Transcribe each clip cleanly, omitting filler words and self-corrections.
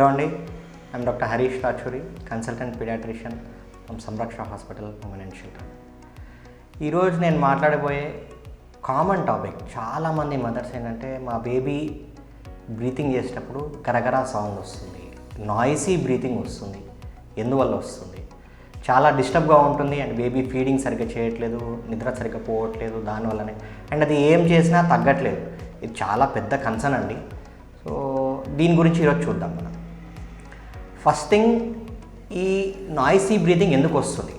Hello అండి, I'm doctor Harish Rachuri, consultant paediatrician from Samraksha hospital women and children. ఈరోజు నేను మాట్లాడబోయే కామన్ టాపిక్, చాలామంది మదర్స్ ఏంటంటే మా బేబీ బ్రీతింగ్ చేసేటప్పుడు గరగరా సౌండ్ వస్తుంది, నాయిసీ బ్రీతింగ్ వస్తుంది, ఎందువల్ల వస్తుంది, చాలా డిస్టర్బ్గా ఉంటుంది అండ్ బేబీ ఫీడింగ్ సరిగ్గా చేయట్లేదు, నిద్ర సరిగ్గా పోవట్లేదు దానివల్లనే, అండ్ అది ఏం చేసినా తగ్గట్లేదు. ఇది చాలా పెద్ద కన్సర్న్ అండి. సో దీని గురించి ఈరోజు చూద్దాం మనం. ఫస్ట్ థింగ్, ఈ నాయిసీ బ్రీతింగ్ ఎందుకు వస్తుంది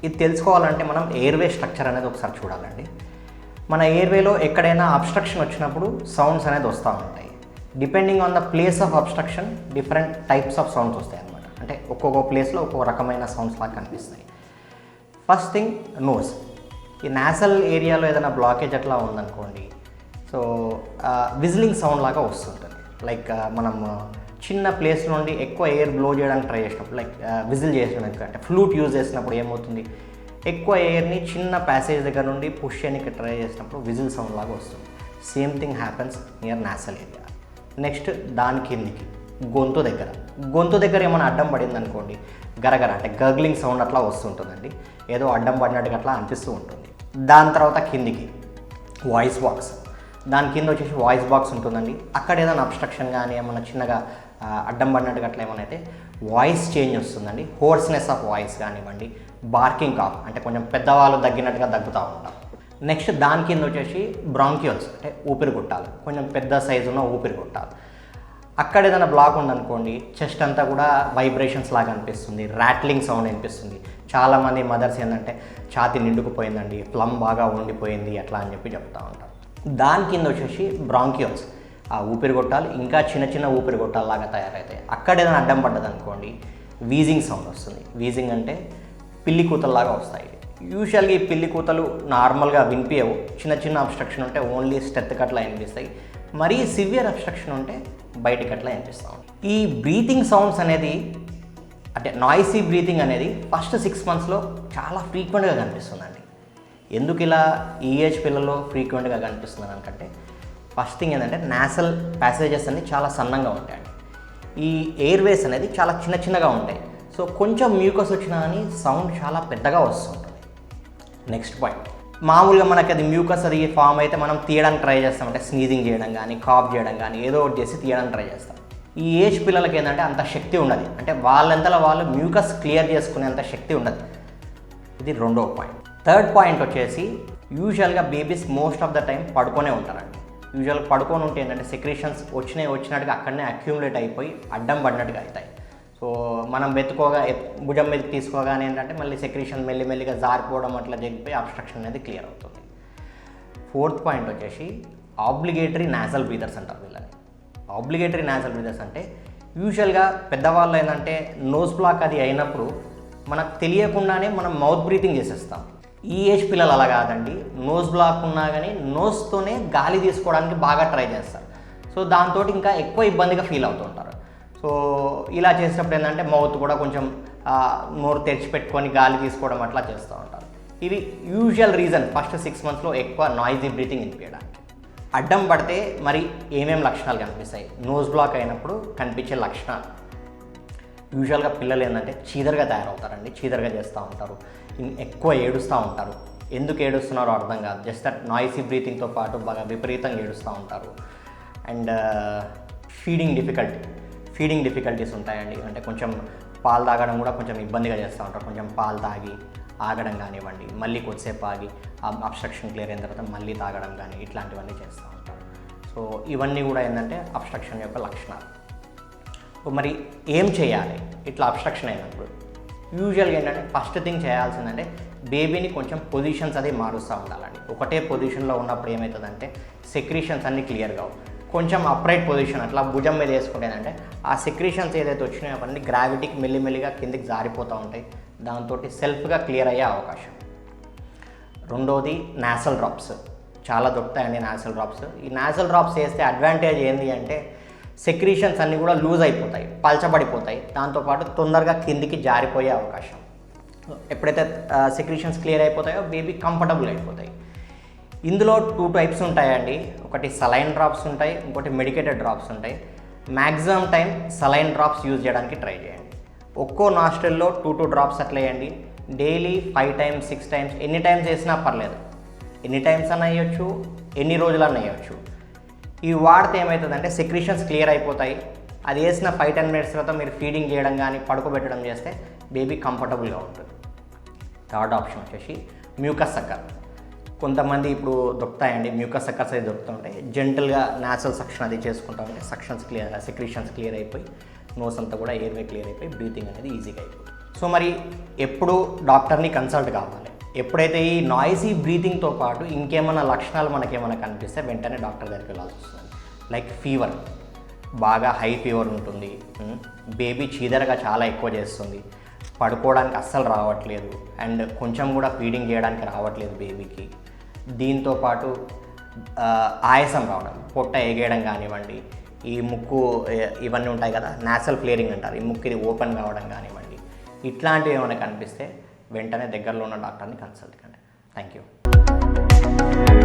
ఇది తెలుసుకోవాలంటే మనం ఎయిర్వే స్ట్రక్చర్ అనేది ఒకసారి చూడాలండి. మన ఎయిర్వేలో ఎక్కడైనా అబ్స్ట్రక్షన్ వచ్చినప్పుడు సౌండ్స్ అనేది వస్తూ ఉంటాయి. Depending on the place of abstraction different types of sounds వస్తాయి అన్నమాట. అంటే ఒక్కొక్క ప్లేస్లో ఒక్కొక్క రకమైన సౌండ్స్ లాగా కనిపిస్తాయి. First thing, nose. ఈ నాసల్ ఏరియాలో ఏదైనా బ్లాకేజ్ అట్లా ఉందనుకోండి, సో విజిలింగ్ సౌండ్ లాగా వస్తుంటుంది. లైక్ మనం చిన్న ప్లేస్ నుండి ఎక్కువ ఎయిర్ బ్లో చేయడానికి ట్రై చేసినప్పుడు, లైక్ విజిల్ చేసినప్పుడు, అంటే ఫ్లూట్ యూజ్ చేసినప్పుడు ఏమవుతుంది, ఎక్కువ ఎయిర్ని చిన్న ప్యాసేజ్ దగ్గర నుండి పుష్ చేయడానికి ట్రై చేసినప్పుడు విజిల్ సౌండ్ లాగా వస్తుంది. Same thing happens near nasal area. Next దాని కిందికి గొంతు దగ్గర ఏమైనా అడ్డం పడింది అనుకోండి, గరగర అంటే గర్గ్లింగ్ సౌండ్ అట్లా వస్తుంటుందండి. ఏదో అడ్డం పడినట్టుగా అట్లా అనిపిస్తూ ఉంటుంది. దాని తర్వాత కిందికి వాయిస్ బాక్స్. దాని కింద వచ్చేసి వాయిస్ బాక్స్ ఉంటుందండి. అక్కడ ఏదైనా అబ్స్ట్రక్షన్ కానీ ఏమైనా చిన్నగా అడ్డం పడినట్టుగా అట్లా ఏమైనా అయితే వాయిస్ చేంజ్ వస్తుందండి. హోర్స్నెస్ ఆఫ్ వాయిస్ కానివ్వండి, బార్కింగ్ కాఫ్ అంటే కొంచెం పెద్దవాళ్ళు దగ్గినట్టుగా దగ్గుతూ ఉంటారు. నెక్స్ట్ దాని కింద వచ్చేసి బ్రాంక్యూల్స్ అంటే ఊపిరిగొట్టాలు, కొంచెం పెద్ద సైజు ఉన్న ఊపిరిగొట్టాలు. అక్కడ ఏదైనా బ్లాక్ ఉందనుకోండి, చెస్ట్ అంతా కూడా వైబ్రేషన్స్ లాగా అనిపిస్తుంది, ర్యాట్లింగ్ సౌండ్ అనిపిస్తుంది. చాలామంది మదర్స్ ఏంటంటే ఛాతీ నిండుకుపోయిందండి, ప్లమ్ బాగా ఉండిపోయింది అట్లా అని చెప్తూ ఉంటారు. దాని కింద వచ్చేసి బ్రాంక్యూల్స్, ఆ ఊపిరిగొట్టాలు ఇంకా చిన్న చిన్న ఊపిరిగొట్టాలలాగా తయారవుతాయి. అక్కడ ఏదైనా అడ్డం పడ్డది అనుకోండి, వీజింగ్ సౌండ్ వస్తుంది. వీజింగ్ అంటే పిల్లి కూతల్లాగా వస్తాయి. యూజువల్గా ఈ పిల్లి కూతలు నార్మల్గా వినిపించవు. చిన్న చిన్న అబ్స్ట్రక్షన్ ఉంటే ఓన్లీ స్టెత్కి అట్లా వినిపిస్తాయి. మరీ సివియర్ అబ్స్ట్రక్షన్ ఉంటే బయటికి అట్లా వినిపిస్తాం. ఈ బ్రీతింగ్ సౌండ్స్ అనేది, అంటే నాయిసీ బ్రీతింగ్ అనేది ఫస్ట్ 6 monthsలో చాలా ఫ్రీక్వెంట్గా కనిపిస్తుందండి. ఎందుకు ఇలా ఈ ఏజ్ పిల్లల్లో ఫ్రీక్వెంట్గా కనిపిస్తుంది అనుకంటే, ఫస్ట్ థింగ్ ఏంటంటే నాసల్ ప్యాసేజెస్ అన్ని చాలా సన్నంగా ఉంటాయండి. ఈ ఎయిర్వేస్ అనేది చాలా చిన్న చిన్నగా ఉంటాయి. సో కొంచెం మ్యూకస్ వచ్చినా కానీ సౌండ్ చాలా పెద్దగా వస్తుంటుంది. నెక్స్ట్ పాయింట్, మామూలుగా మనకి అది మ్యూకస్ అది ఫామ్ అయితే మనం తీయడానికి ట్రై చేస్తాం. అంటే స్నీజింగ్ చేయడం కానీ, కాఫ్ చేయడం కానీ ఏదో ఒకటి చేసి తీయడానికి ట్రై చేస్తాం. ఈ ఏజ్ పిల్లలకి ఏంటంటే అంత శక్తి ఉండదు. అంటే వాళ్ళంతలో వాళ్ళు మ్యూకస్ క్లియర్ చేసుకునేంత శక్తి ఉండదు. ఇది రెండో పాయింట్. థర్డ్ పాయింట్ వచ్చేసి, యూజువల్గా babies most of the time పడుకొనే ఉంటారండి. యూజువల్గా పడుకొని ఉంటే ఏంటంటే సెక్రీషన్స్ వచ్చినట్టుగా అక్కడనే అక్యూములేట్ అయిపోయి అడ్డం పడినట్టుగా అవుతాయి. సో మనం భుజం మీదకి తీసుకోగానే ఏంటంటే మళ్ళీ సెక్రీషన్ మెల్లిమెల్లిగా జారిపోవడం అట్లా జరిగిపోయి అబ్స్ట్రక్షన్ అనేది క్లియర్ అవుతుంది. ఫోర్త్ పాయింట్ వచ్చేసి ఆబ్లిగేటరీ నాసల్ బ్రీదర్స్ అంటారు వీళ్ళని. ఆబ్లిగేటరీ నాసల్ బ్రీదర్స్ అంటే యూజువల్గా పెద్దవాళ్ళు ఏంటంటే నోస్ బ్లాక్ అది అయినప్పుడు మనకు తెలియకుండానే మనం మౌత్ బ్రీతింగ్ చేసేస్తాం. ఈ ఏజ్ పిల్లలు అలా కాదండి. నోస్ బ్లాక్ ఉన్నా కానీ నోస్తోనే గాలి తీసుకోవడానికి బాగా ట్రై చేస్తారు. సో దాంతో ఇంకా ఎక్కువ ఇబ్బందిగా ఫీల్ అవుతుంటారు. సో ఇలా చేసినప్పుడు ఏంటంటే మౌత్ కూడా కొంచెం నోరు తెరిచిపెట్టుకొని గాలి తీసుకోవడం అట్లా చేస్తూ ఉంటారు. ఇది యూజువల్ రీజన్ ఫస్ట్ 6 monthsలో ఎక్కువ నాయిసీ బ్రీతింగ్ వినిపించడానికి. అడ్డం పడితే మరి ఏమేమి లక్షణాలు కనిపిస్తాయి? నోస్ బ్లాక్ అయినప్పుడు కనిపించే లక్షణాలు, యూజువల్గా పిల్లలు ఏంటంటే చీదరగా తయారవుతారండి, చీదరగా చేస్తూ ఉంటారు, ఎక్కువ ఏడుస్తూ ఉంటారు. ఎందుకు ఏడుస్తున్నారో అర్థం కాదు, జస్ట్ దట్ నాయిసీ బ్రీతింగ్తో పాటు బాగా విపరీతంగా ఏడుస్తూ ఉంటారు. అండ్ ఫీడింగ్ డిఫికల్టీస్ ఉంటాయండి. అంటే కొంచెం పాలు తాగడం కూడా కొంచెం ఇబ్బందిగా చేస్తూ ఉంటారు. కొంచెం పాలు తాగి ఆగడం కానివ్వండి, మళ్ళీ కొద్దిసేపు ఆగి అబ్స్ట్రక్షన్ క్లియర్ అయిన తర్వాత మళ్ళీ తాగడం కానీ ఇట్లాంటివన్నీ చేస్తూ ఉంటారు. సో ఇవన్నీ కూడా ఏంటంటే అబ్స్ట్రక్షన్ యొక్క లక్షణాలు. మరి ఏం చేయాలి ఇట్లా అబ్స్ట్రక్షన్ అయినప్పుడు? యూజువల్గా ఏంటంటే ఫస్ట్ థింగ్ చేయాల్సిందంటే బేబీని కొంచెం పొజిషన్స్ అది మారుస్తూ ఉండాలండి. ఒకటే పొజిషన్లో ఉన్నప్పుడు ఏమవుతుందంటే సెక్రీషన్స్ అన్నీ క్లియర్ కావు. కొంచెం అప్రైట్ పొజిషన్ అట్లా భుజం మీద వేసుకుంటేనంటే ఆ సెక్రీషన్స్ ఏదైతే వచ్చినాయో అవన్నీ గ్రావిటీకి మెల్లిమెల్లిగా కిందికి జారిపోతూ ఉంటాయి. దాంతో సెల్ఫ్గా క్లియర్ అయ్యే అవకాశం. రెండోది నాసల్ డ్రాప్స్. చాలా దొరుకుతాయండి నాసల్ డ్రాప్స్. ఈ నాసల్ డ్రాప్స్ వేస్తే అడ్వాంటేజ్ ఏంటి అంటే సెక్రీషన్స్ అన్నీ కూడా లూజ్ అయిపోతాయి, పలచబడిపోతాయి. దాంతోపాటు తొందరగా కిందికి జారిపోయే అవకాశం. ఎప్పుడైతే సెక్రీషన్స్ క్లియర్ అయిపోతాయో బేబీ కంఫర్టబుల్ అయిపోతాయి. ఇందులో 2 types ఉంటాయండి. ఒకటి సలైన్ డ్రాప్స్ ఉంటాయి, ఇంకోటి మెడికేటెడ్ డ్రాప్స్ ఉంటాయి. Maximum time saline drops use చేయడానికి ట్రై చేయండి. ఒక్కో నాస్ట్రిల్లో 2 డ్రాప్స్ అట్లా వేయండి. డైలీ 5 టైమ్స్ 6 టైమ్స్ ఎన్ని టైమ్స్ వేసినా పర్లేదు. ఎన్ని టైమ్స్ అన్న వేయచ్చు, ఎన్ని రోజులన్నా వేయచ్చు. ఇవి వాడితే ఏమవుతుందంటే సెక్రీషన్స్ క్లియర్ అయిపోతాయి. అది వేసిన 5-10 మినిట్స్ తర్వాత మీరు ఫీడింగ్ చేయడం కానీ పడుకోబెట్టడం చేస్తే బేబీ కంఫర్టబుల్గా ఉంటుంది. థర్డ్ ఆప్షన్ వచ్చేసి మ్యూకస్ సక్కర్. కొంతమంది ఇప్పుడు దొరుకుతాయండి, మ్యూకస్ సక్కర్స్ అయితే దొరుకుతుంటాయి. జెంటల్గా న్యాచురల్ సక్షన్ అది చేసుకుంటా ఉంటే సెక్రీషన్స్ క్లియర్ అయిపోయి నోస్ అంతా కూడా ఎయిర్వే క్లియర్ అయిపోయి బ్రీతింగ్ అనేది ఈజీగా అయిపోతుంది. సో మరి ఎప్పుడు డాక్టర్ని కన్సల్ట్ కావాలి? ఎప్పుడైతే ఈ నాయిసీ బ్రీతింగ్తో పాటు ఇంకేమైనా లక్షణాలు మనకేమైనా కనిపిస్తే వెంటనే డాక్టర్ దగ్గరికి వెళ్ళాల్సి వస్తుంది. లైక్ ఫీవర్, బాగా హై ఫీవర్ ఉంటుంది, బేబీ చీదరగా చాలా ఎక్కువ చేస్తుంది, పడుకోవడానికి అస్సలు రావట్లేదు, అండ్ కొంచెం కూడా ఫీడింగ్ చేయడానికి రావట్లేదు బేబీకి. దీంతోపాటు ఆయాసం రావడం, పొట్ట ఎగేయడం కానివ్వండి, ఈ ముక్కు ఇవన్నీ ఉంటాయి కదా, నాసల్ ఫ్లేరింగ్ అంటారు, ఈ ముక్కు ఇది ఓపెన్ కావడం కానివ్వండి, ఇట్లాంటివి ఏమైనా కనిపిస్తే వెంటనే దగ్గరలో ఉన్న డాక్టర్ని కన్సల్ట్ కండి. Thank you.